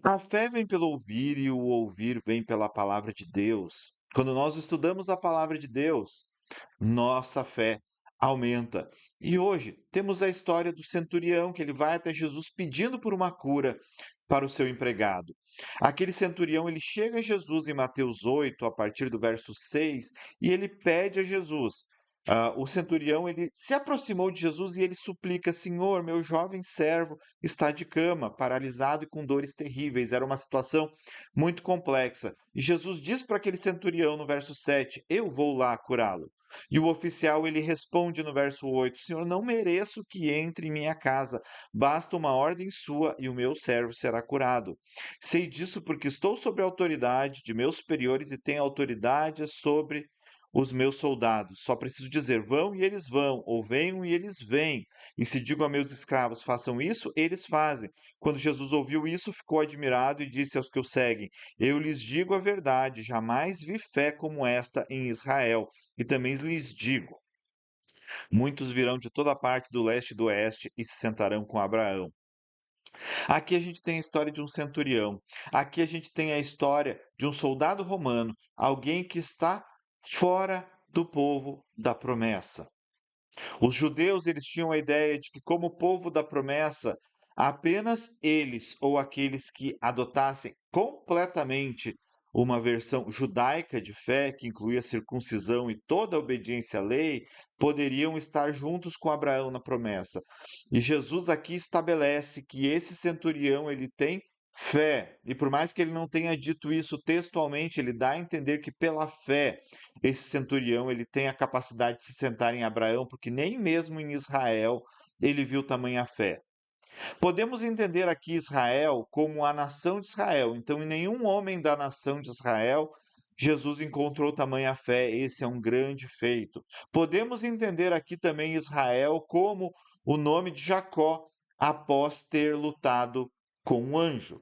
A fé vem pelo ouvir e o ouvir vem pela palavra de Deus. Quando nós estudamos a palavra de Deus, nossa fé aumenta. E hoje temos a história do centurião que ele vai até Jesus pedindo por uma cura para o seu empregado. Aquele centurião ele chega a Jesus em Mateus 8, a partir do verso 6, e ele pede a Jesus. O centurião ele se aproximou de Jesus e ele suplica: Senhor, meu jovem servo está de cama, paralisado e com dores terríveis. Era uma situação muito complexa. E Jesus diz para aquele centurião no verso 7: Eu vou lá curá-lo. E o oficial ele responde no verso 8: Senhor, não mereço que entre em minha casa, basta uma ordem sua e o meu servo será curado. Sei disso porque estou sob a autoridade de meus superiores e tenho autoridade sobre os meus soldados. Só preciso dizer: vão e eles vão, ou venham e eles vêm. E se digo a meus escravos: façam isso, eles fazem. Quando Jesus ouviu isso, ficou admirado e disse aos que o seguem: Eu lhes digo a verdade, jamais vi fé como esta em Israel. E também lhes digo: muitos virão de toda a parte do leste e do oeste e se sentarão com Abraão. Aqui a gente tem a história de um centurião. Aqui a gente tem a história de um soldado romano, alguém que está fora do povo da promessa. Os judeus eles tinham a ideia de que, como povo da promessa, apenas eles ou aqueles que adotassem completamente uma versão judaica de fé, que incluía circuncisão e toda a obediência à lei, poderiam estar juntos com Abraão na promessa. E Jesus aqui estabelece que esse centurião ele tem fé, e por mais que ele não tenha dito isso textualmente, ele dá a entender que pela fé esse centurião ele tem a capacidade de se sentar em Abraão, porque nem mesmo em Israel ele viu tamanha fé. Podemos entender aqui Israel como a nação de Israel. Então, em nenhum homem da nação de Israel Jesus encontrou tamanha fé. Esse é um grande feito. Podemos entender aqui também Israel como o nome de Jacó após ter lutado com um anjo.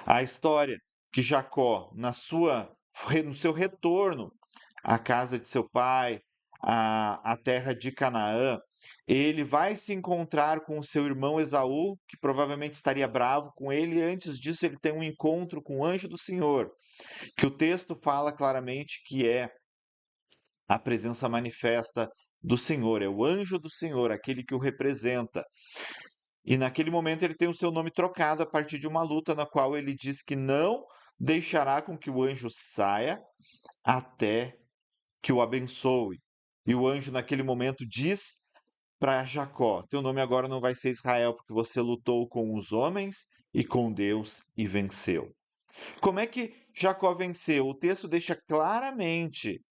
A história que Jacó, no seu retorno à casa de seu pai, à terra de Canaã, ele vai se encontrar com o seu irmão Esaú, que provavelmente estaria bravo com ele, e antes disso ele tem um encontro com o anjo do Senhor, que o texto fala claramente que é a presença manifesta do Senhor, é o anjo do Senhor, aquele que o representa. E naquele momento ele tem o seu nome trocado a partir de uma luta na qual ele diz que não deixará com que o anjo saia até que o abençoe. E o anjo naquele momento diz para Jacó: Teu nome agora não vai ser Israel, porque você lutou com os homens e com Deus e venceu. Como é que Jacó venceu? O texto deixa claramente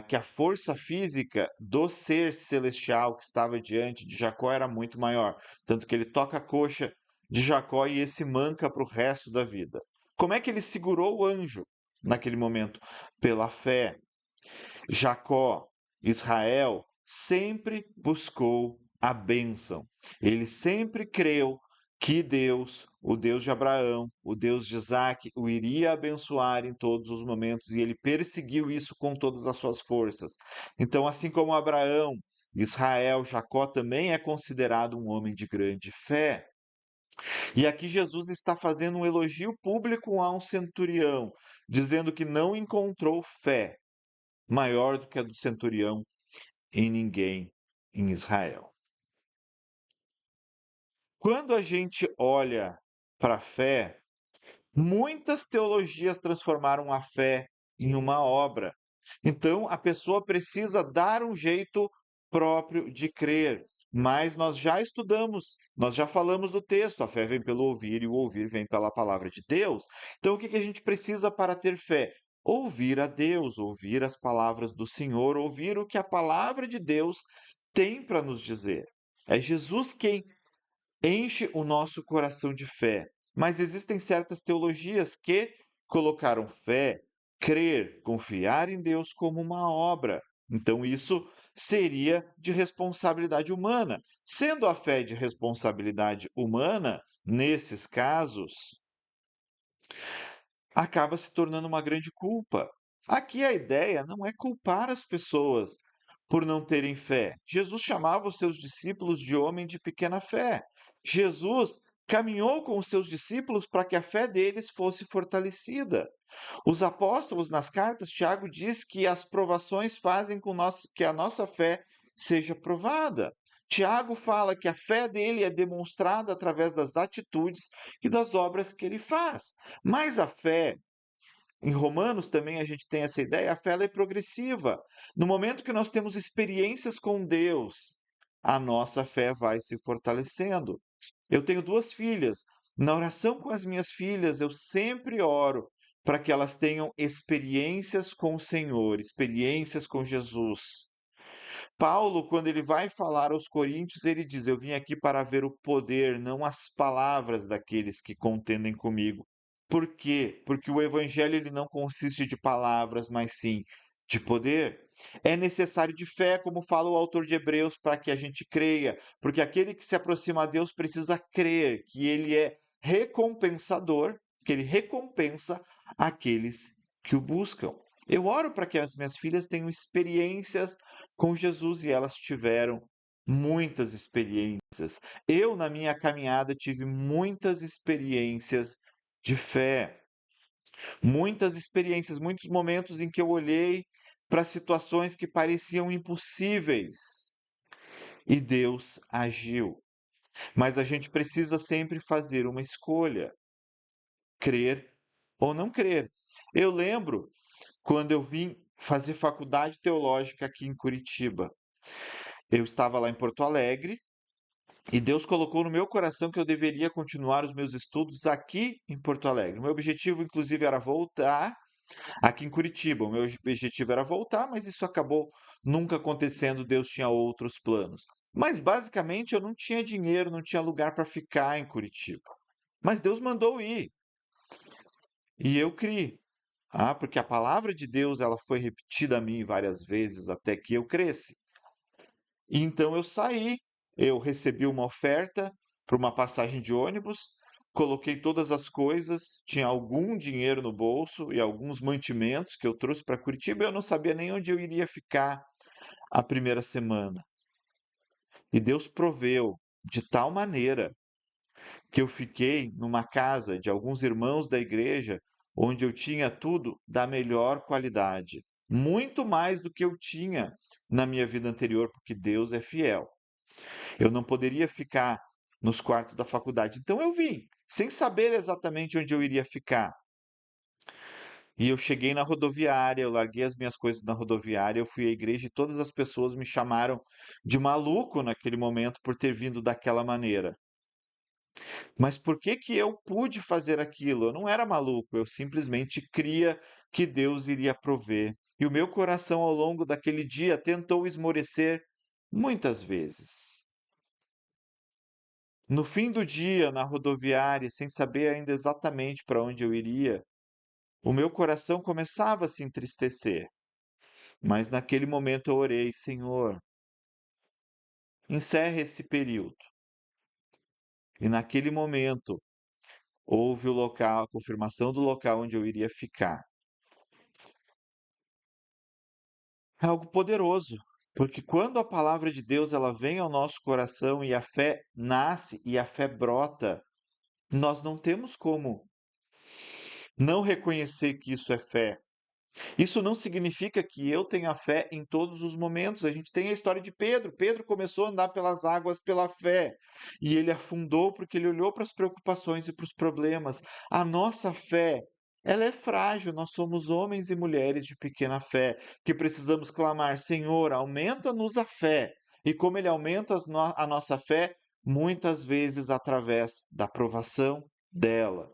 que a força física do ser celestial que estava diante de Jacó era muito maior. Tanto que ele toca a coxa de Jacó e esse manca para o resto da vida. Como é que ele segurou o anjo naquele momento? Pela fé. Jacó, Israel, sempre buscou a bênção. Ele sempre creu que Deus, o Deus de Abraão, o Deus de Isaac, o iria abençoar em todos os momentos e ele perseguiu isso com todas as suas forças. Então, assim como Abraão, Israel, Jacó também é considerado um homem de grande fé. E aqui Jesus está fazendo um elogio público a um centurião, dizendo que não encontrou fé maior do que a do centurião em ninguém em Israel. Quando a gente olha para a fé, muitas teologias transformaram a fé em uma obra. Então, a pessoa precisa dar um jeito próprio de crer. Mas nós já estudamos, nós já falamos do texto, a fé vem pelo ouvir e o ouvir vem pela palavra de Deus. Então, o que a gente precisa para ter fé? Ouvir a Deus, ouvir as palavras do Senhor, ouvir o que a palavra de Deus tem para nos dizer. É Jesus quem enche o nosso coração de fé. Mas existem certas teologias que colocaram fé, crer, confiar em Deus como uma obra. Então, isso seria de responsabilidade humana. Sendo a fé de responsabilidade humana, nesses casos, acaba se tornando uma grande culpa. Aqui a ideia não é culpar as pessoas por não terem fé. Jesus chamava os seus discípulos de homem de pequena fé. Jesus caminhou com os seus discípulos para que a fé deles fosse fortalecida. Os apóstolos, nas cartas, Tiago diz que as provações fazem com que a nossa fé seja provada. Tiago fala que a fé dele é demonstrada através das atitudes e das obras que ele faz. Mas a fé, em Romanos também a gente tem essa ideia, a fé ela é progressiva. No momento que nós temos experiências com Deus, a nossa fé vai se fortalecendo. Eu tenho 2 filhas. Na oração com as minhas filhas, eu sempre oro para que elas tenham experiências com o Senhor, experiências com Jesus. Paulo, quando ele vai falar aos coríntios, ele diz: Eu vim aqui para ver o poder, não as palavras daqueles que contendem comigo. Por quê? Porque o evangelho ele não consiste de palavras, mas sim de poder. É necessário de fé, como fala o autor de Hebreus, para que a gente creia, porque aquele que se aproxima a Deus precisa crer que ele é recompensador, que ele recompensa aqueles que o buscam. Eu oro para que as minhas filhas tenham experiências com Jesus e elas tiveram muitas experiências. Eu, na minha caminhada, tive muitas experiências de fé, muitas experiências, muitos momentos em que eu olhei para situações que pareciam impossíveis e Deus agiu. Mas a gente precisa sempre fazer uma escolha: crer ou não crer. Eu lembro quando eu vim fazer faculdade teológica aqui em Curitiba. Eu estava lá em Porto Alegre e Deus colocou no meu coração que eu deveria continuar os meus estudos aqui em Porto Alegre. O meu objetivo, inclusive, era voltar aqui em Curitiba. O meu objetivo era voltar, mas isso acabou nunca acontecendo. Deus tinha outros planos. Mas basicamente eu não tinha dinheiro, não tinha lugar para ficar em Curitiba. Mas Deus mandou ir e eu criei. Porque a palavra de Deus ela foi repetida a mim várias vezes até que eu cresci. E então eu saí, eu recebi uma oferta para uma passagem de ônibus, coloquei todas as coisas, tinha algum dinheiro no bolso e alguns mantimentos que eu trouxe para Curitiba, e eu não sabia nem onde eu iria ficar a primeira semana. E Deus proveu de tal maneira que eu fiquei numa casa de alguns irmãos da igreja, onde eu tinha tudo da melhor qualidade, muito mais do que eu tinha na minha vida anterior, porque Deus é fiel. Eu não poderia ficar nos quartos da faculdade. Então eu vim, sem saber exatamente onde eu iria ficar. E eu cheguei na rodoviária, eu larguei as minhas coisas na rodoviária, eu fui à igreja e todas as pessoas me chamaram de maluco naquele momento por ter vindo daquela maneira. Mas por que que eu pude fazer aquilo? Eu não era maluco, eu simplesmente cria que Deus iria prover. E o meu coração ao longo daquele dia tentou esmorecer muitas vezes. No fim do dia, na rodoviária, sem saber ainda exatamente para onde eu iria, o meu coração começava a se entristecer. Mas naquele momento eu orei: Senhor, encerra esse período. E naquele momento houve o local, a confirmação do local onde eu iria ficar. É algo poderoso, porque quando a palavra de Deus ela vem ao nosso coração e a fé nasce e a fé brota, nós não temos como não reconhecer que isso é fé. Isso não significa que eu tenha fé em todos os momentos. A gente tem a história de Pedro. Pedro começou a andar pelas águas pela fé e ele afundou porque ele olhou para as preocupações e para os problemas. A nossa fé, ela é frágil. Nós somos homens e mulheres de pequena fé que precisamos clamar: Senhor, aumenta-nos a fé. E como ele aumenta a nossa fé, muitas vezes através da provação dela.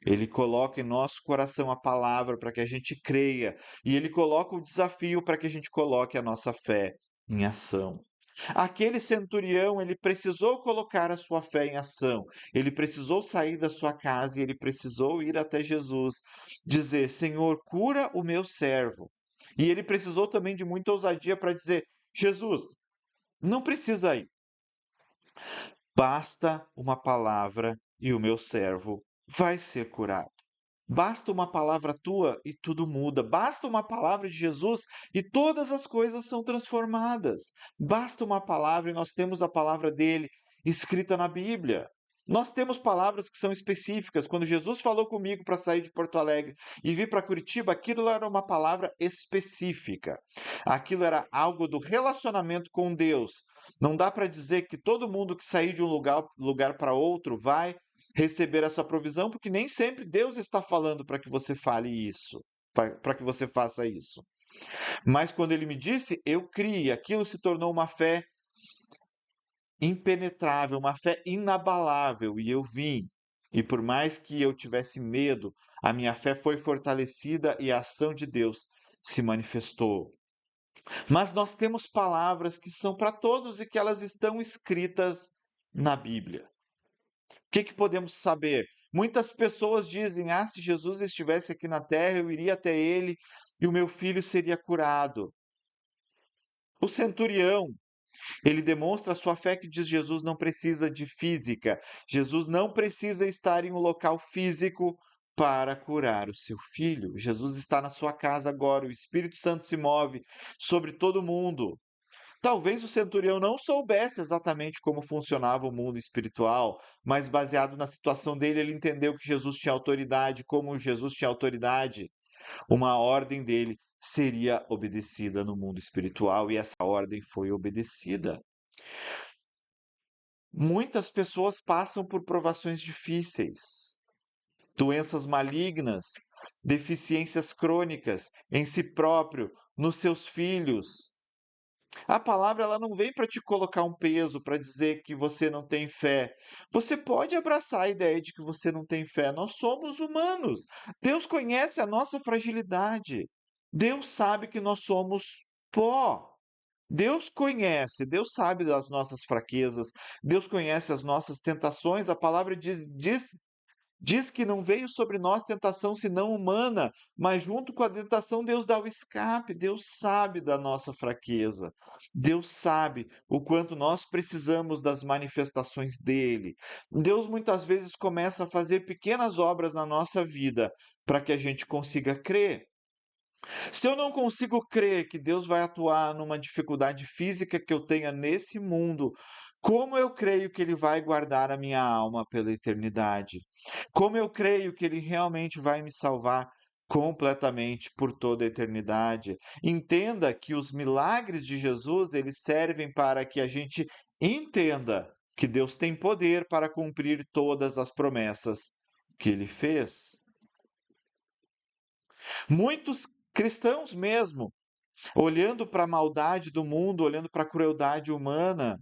Ele coloca em nosso coração a palavra para que a gente creia, e ele coloca o desafio para que a gente coloque a nossa fé em ação. Aquele centurião, ele precisou colocar a sua fé em ação. Ele precisou sair da sua casa e ele precisou ir até Jesus, dizer: Senhor, cura o meu servo. E ele precisou também de muita ousadia para dizer: Jesus, não precisa ir. Basta uma palavra e o meu servo vai ser curado. Basta uma palavra tua e tudo muda. Basta uma palavra de Jesus e todas as coisas são transformadas. Basta uma palavra e nós temos a palavra dele escrita na Bíblia. Nós temos palavras que são específicas. Quando Jesus falou comigo para sair de Porto Alegre e vir para Curitiba, aquilo era uma palavra específica. Aquilo era algo do relacionamento com Deus. Não dá para dizer que todo mundo que sair de um lugar para outro vai receber essa provisão, porque nem sempre Deus está falando para que você fale isso, para que você faça isso. Mas quando ele me disse, eu criei, aquilo se tornou uma fé impenetrável, uma fé inabalável, e eu vim. E por mais que eu tivesse medo, a minha fé foi fortalecida e a ação de Deus se manifestou. Mas nós temos palavras que são para todos e que elas estão escritas na Bíblia. O que podemos saber? Muitas pessoas dizem: ah, se Jesus estivesse aqui na terra, eu iria até ele e o meu filho seria curado. O centurião, ele demonstra a sua fé que diz: Jesus não precisa de física. Jesus não precisa estar em um local físico para curar o seu filho. Jesus está na sua casa agora. O Espírito Santo se move sobre todo mundo. Talvez o centurião não soubesse exatamente como funcionava o mundo espiritual, mas baseado na situação dele, ele entendeu que Jesus tinha autoridade, como Jesus tinha autoridade, uma ordem dele seria obedecida no mundo espiritual e essa ordem foi obedecida. Muitas pessoas passam por provações difíceis, doenças malignas, deficiências crônicas em si próprio, nos seus filhos. A palavra ela não vem para te colocar um peso, para dizer que você não tem fé. Você pode abraçar a ideia de que você não tem fé. Nós somos humanos. Deus conhece a nossa fragilidade. Deus sabe que nós somos pó. Deus conhece, Deus sabe das nossas fraquezas, Deus conhece as nossas tentações. A palavra diz que não veio sobre nós tentação senão humana, mas junto com a tentação, Deus dá o escape. Deus sabe da nossa fraqueza. Deus sabe o quanto nós precisamos das manifestações dele. Deus muitas vezes começa a fazer pequenas obras na nossa vida para que a gente consiga crer. Se eu não consigo crer que Deus vai atuar numa dificuldade física que eu tenha nesse mundo, como eu creio que Ele vai guardar a minha alma pela eternidade? Como eu creio que Ele realmente vai me salvar completamente por toda a eternidade? Entenda que os milagres de Jesus, eles servem para que a gente entenda que Deus tem poder para cumprir todas as promessas que Ele fez. Muitos cristãos mesmo, olhando para a maldade do mundo, olhando para a crueldade humana,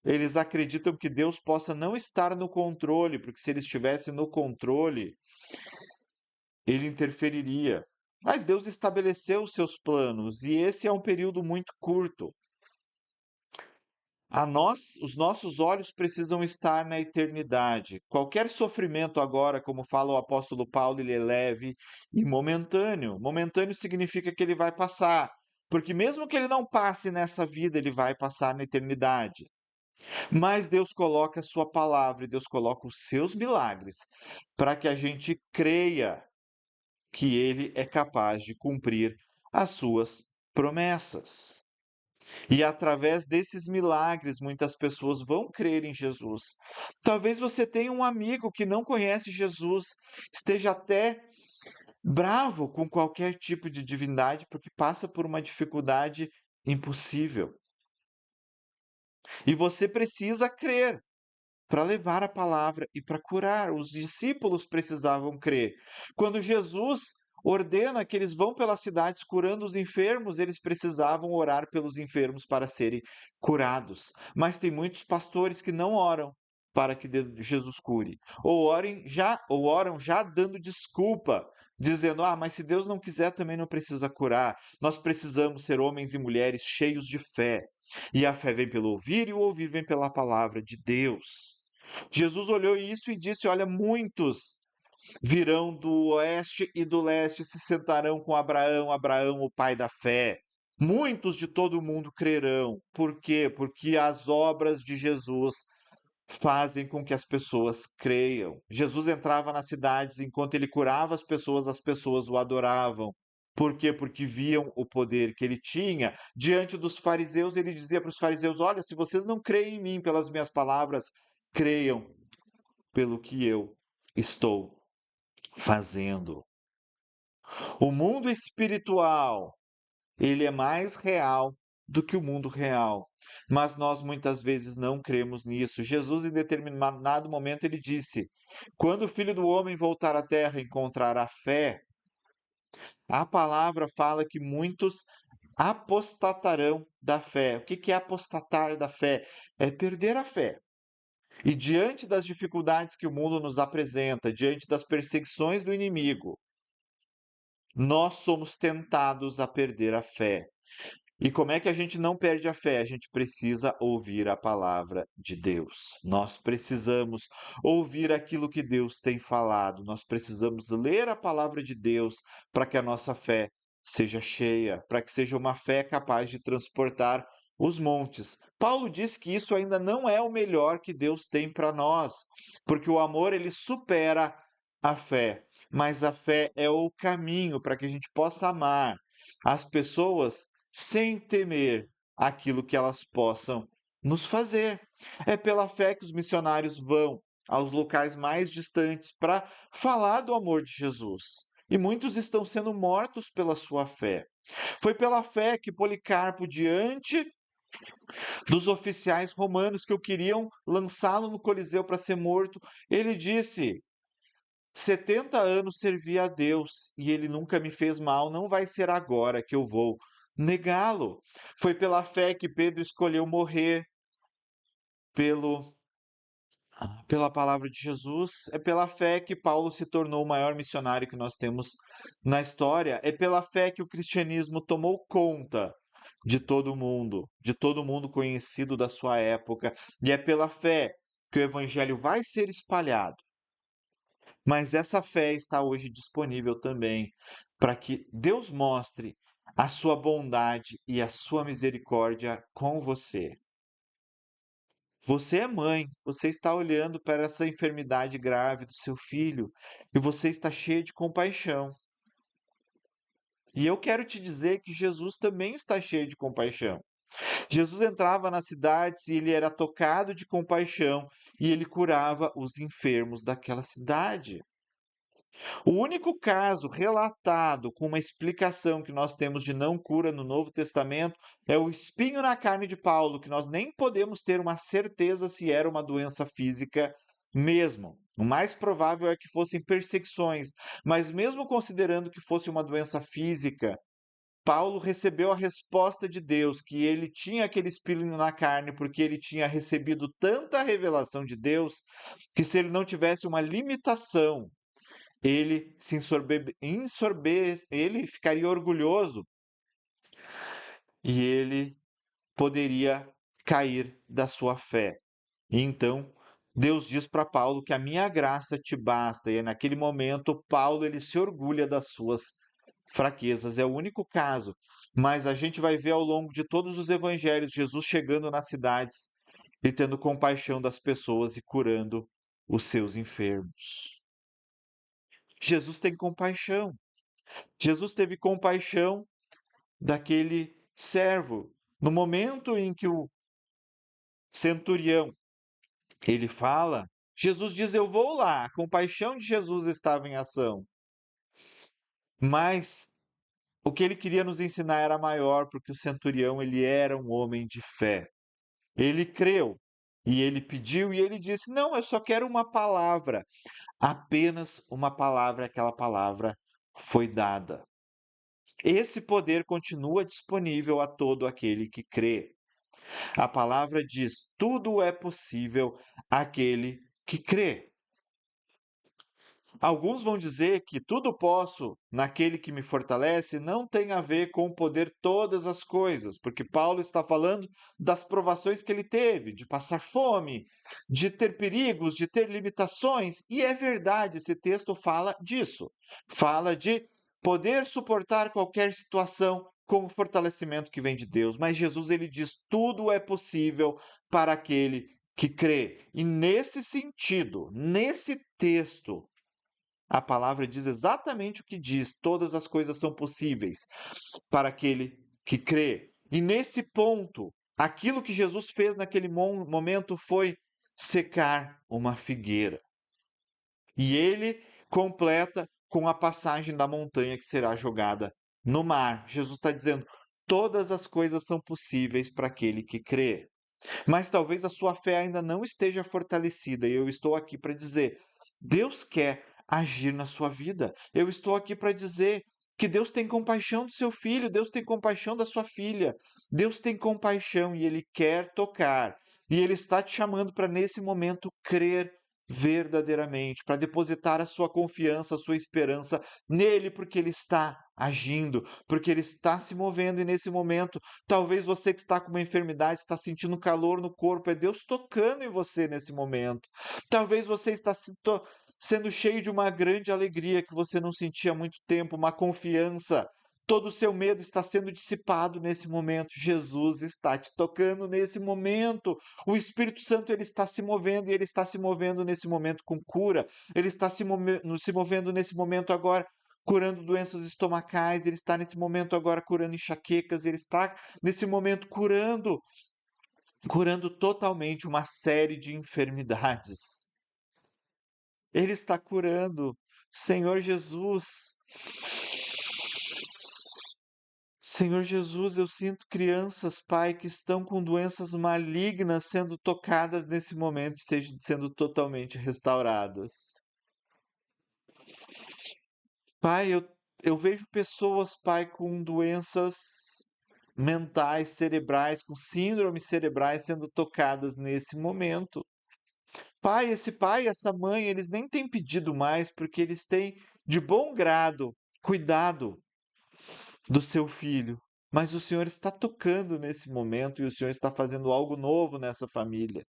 eles acreditam que Deus possa não estar no controle, porque se ele estivesse no controle, ele interferiria. Mas Deus estabeleceu os seus planos e esse é um período muito curto. Os nossos olhos precisam estar na eternidade. Qualquer sofrimento agora, como fala o apóstolo Paulo, ele é leve e momentâneo. Momentâneo significa que ele vai passar, porque mesmo que ele não passe nessa vida, ele vai passar na eternidade. Mas Deus coloca a sua palavra e Deus coloca os seus milagres para que a gente creia que ele é capaz de cumprir as suas promessas. E através desses milagres, muitas pessoas vão crer em Jesus. Talvez você tenha um amigo que não conhece Jesus, esteja até bravo com qualquer tipo de divindade, porque passa por uma dificuldade impossível. E você precisa crer para levar a palavra e para curar. Os discípulos precisavam crer. Quando Jesus ordena que eles vão pelas cidades curando os enfermos, eles precisavam orar pelos enfermos para serem curados. Mas tem muitos pastores que não oram para que Jesus cure, ou oram já dando desculpa, dizendo: "Ah, mas se Deus não quiser, também não precisa curar. Nós precisamos ser homens e mulheres cheios de fé. E a fé vem pelo ouvir, e o ouvir vem pela palavra de Deus." Jesus olhou isso e disse: Olha, muitos virão do oeste e do leste, se sentarão com Abraão, Abraão, o pai da fé. Muitos de todo o mundo crerão. Por quê? Porque as obras de Jesus fazem com que as pessoas creiam. Jesus entrava nas cidades, enquanto ele curava as pessoas o adoravam. Por quê? Porque viam o poder que ele tinha. Diante dos fariseus, ele dizia para os fariseus: Olha, se vocês não creem em mim pelas minhas palavras, creiam pelo que eu estou fazendo. O mundo espiritual, ele é mais real do que o mundo real, mas nós muitas vezes não cremos nisso. Jesus, em determinado momento, ele disse: quando o Filho do Homem voltar à terra e encontrar a fé, a palavra fala que muitos apostatarão da fé. O que é apostatar da fé? É perder a fé. E diante das dificuldades que o mundo nos apresenta, diante das perseguições do inimigo, nós somos tentados a perder a fé. E como é que a gente não perde a fé? A gente precisa ouvir a palavra de Deus. Nós precisamos ouvir aquilo que Deus tem falado. Nós precisamos ler a palavra de Deus para que a nossa fé seja cheia, para que seja uma fé capaz de transportar os montes. Paulo diz que isso ainda não é o melhor que Deus tem para nós, porque o amor ele supera a fé, mas a fé é o caminho para que a gente possa amar as pessoas sem temer aquilo que elas possam nos fazer. É pela fé que os missionários vão aos locais mais distantes para falar do amor de Jesus. E muitos estão sendo mortos pela sua fé. Foi pela fé que Policarpo, diante dos oficiais romanos que o queriam lançá-lo no Coliseu para ser morto, ele disse: 70 anos servi a Deus e ele nunca me fez mal, não vai ser agora que eu vou negá-lo. Foi pela fé que Pedro escolheu morrer pelo pela palavra de Jesus, é pela fé que Paulo se tornou o maior missionário que nós temos na história, é pela fé que o cristianismo tomou conta de todo mundo conhecido da sua época, e é pela fé que o evangelho vai ser espalhado. Mas essa fé está hoje disponível também para que Deus mostre a sua bondade e a sua misericórdia com você. Você é mãe, você está olhando para essa enfermidade grave do seu filho e você está cheia de compaixão. E eu quero te dizer que Jesus também está cheio de compaixão. Jesus entrava nas cidades e ele era tocado de compaixão e ele curava os enfermos daquela cidade. O único caso relatado com uma explicação que nós temos de não cura no Novo Testamento é o espinho na carne de Paulo, que nós nem podemos ter uma certeza se era uma doença física mesmo. O mais provável é que fossem perseguições, mas mesmo considerando que fosse uma doença física, Paulo recebeu a resposta de Deus que ele tinha aquele espinho na carne porque ele tinha recebido tanta revelação de Deus que se ele não tivesse uma limitação ele ele ficaria orgulhoso e ele poderia cair da sua fé. E então, Deus diz para Paulo que a minha graça te basta. E naquele momento, Paulo ele se orgulha das suas fraquezas. É o único caso. Mas a gente vai ver ao longo de todos os evangelhos Jesus chegando nas cidades e tendo compaixão das pessoas e curando os seus enfermos. Jesus tem compaixão. Jesus teve compaixão daquele servo. No momento em que o centurião ele fala, Jesus diz: "Eu vou lá". A compaixão de Jesus estava em ação. Mas o que ele queria nos ensinar era maior, porque o centurião ele era um homem de fé. Ele creu e ele pediu e ele disse: "Não, eu só quero uma palavra". Apenas uma palavra, aquela palavra foi dada. Esse poder continua disponível a todo aquele que crê. A palavra diz: tudo é possível àquele que crê. Alguns vão dizer que tudo posso naquele que me fortalece não tem a ver com poder todas as coisas, porque Paulo está falando das provações que ele teve, de passar fome, de ter perigos, de ter limitações, e é verdade, esse texto fala disso. Fala de poder suportar qualquer situação com o fortalecimento que vem de Deus, mas Jesus ele diz: tudo é possível para aquele que crê. E nesse sentido, nesse texto, a palavra diz exatamente o que diz: todas as coisas são possíveis para aquele que crê. E nesse ponto, aquilo que Jesus fez naquele momento foi secar uma figueira. E ele completa com a passagem da montanha que será jogada no mar. Jesus está dizendo: todas as coisas são possíveis para aquele que crê. Mas talvez a sua fé ainda não esteja fortalecida, e eu estou aqui para dizer: Deus quer agir na sua vida. Eu estou aqui para dizer que Deus tem compaixão do seu filho, Deus tem compaixão da sua filha. Deus tem compaixão e ele quer tocar. E ele está te chamando para nesse momento crer verdadeiramente, para depositar a sua confiança, a sua esperança nele, porque ele está agindo, porque ele está se movendo e nesse momento talvez você que está com uma enfermidade está sentindo calor no corpo, é Deus tocando em você nesse momento. Talvez você está sendo cheio de uma grande alegria que você não sentia há muito tempo, uma confiança. Todo o seu medo está sendo dissipado nesse momento. Jesus está te tocando nesse momento. O Espírito Santo ele está se movendo e ele está se movendo nesse momento com cura. Ele está se movendo nesse momento agora curando doenças estomacais, ele está nesse momento agora curando enxaquecas, ele está nesse momento curando totalmente uma série de enfermidades. Ele está curando. Senhor Jesus, Senhor Jesus, eu sinto crianças, Pai, que estão com doenças malignas sendo tocadas nesse momento e sendo totalmente restauradas. Pai, eu vejo pessoas, Pai, com doenças mentais, cerebrais, com síndromes cerebrais sendo tocadas nesse momento. Pai, esse pai, essa mãe, eles nem têm pedido mais porque eles têm de bom grado cuidado do seu filho. Mas o Senhor está tocando nesse momento e o Senhor está fazendo algo novo nessa família.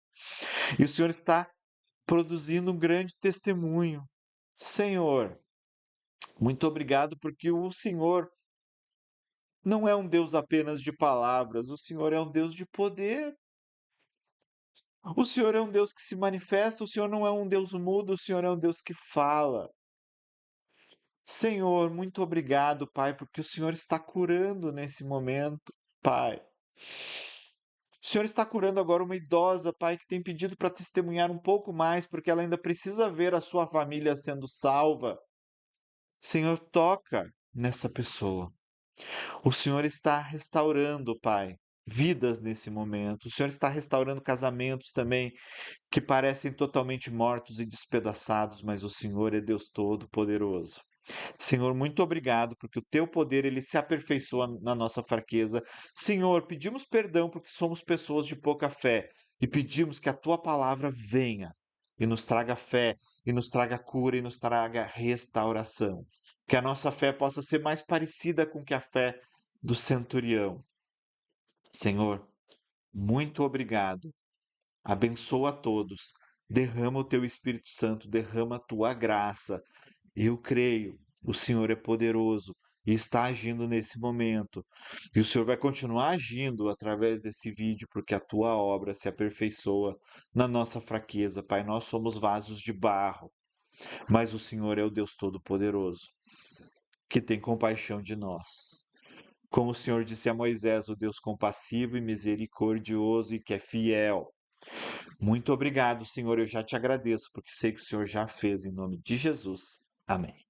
E o Senhor está produzindo um grande testemunho. Senhor, muito obrigado porque o Senhor não é um Deus apenas de palavras, o Senhor é um Deus de poder. O Senhor é um Deus que se manifesta, o Senhor não é um Deus mudo, o Senhor é um Deus que fala. Senhor, muito obrigado, Pai, porque o Senhor está curando nesse momento, Pai. O Senhor está curando agora uma idosa, Pai, que tem pedido para testemunhar um pouco mais, porque ela ainda precisa ver a sua família sendo salva. Senhor, toca nessa pessoa. O Senhor está restaurando, Pai, vidas nesse momento. O Senhor está restaurando casamentos também que parecem totalmente mortos e despedaçados, mas o Senhor é Deus Todo-Poderoso. Senhor, muito obrigado, porque o teu poder ele se aperfeiçoa na nossa fraqueza. Senhor, pedimos perdão porque somos pessoas de pouca fé e pedimos que a tua palavra venha e nos traga fé, e nos traga cura, e nos traga restauração. Que a nossa fé possa ser mais parecida com que a fé do centurião. Senhor, muito obrigado. Abençoa a todos. Derrama o teu Espírito Santo, derrama a tua graça. Eu creio, o Senhor é poderoso e está agindo nesse momento. E o Senhor vai continuar agindo através desse vídeo, porque a tua obra se aperfeiçoa na nossa fraqueza. Pai, nós somos vasos de barro, mas o Senhor é o Deus Todo-Poderoso, que tem compaixão de nós. Como o Senhor disse a Moisés, o Deus compassivo e misericordioso e que é fiel. Muito obrigado, Senhor. Eu já te agradeço, porque sei que o Senhor já fez em nome de Jesus. Amém.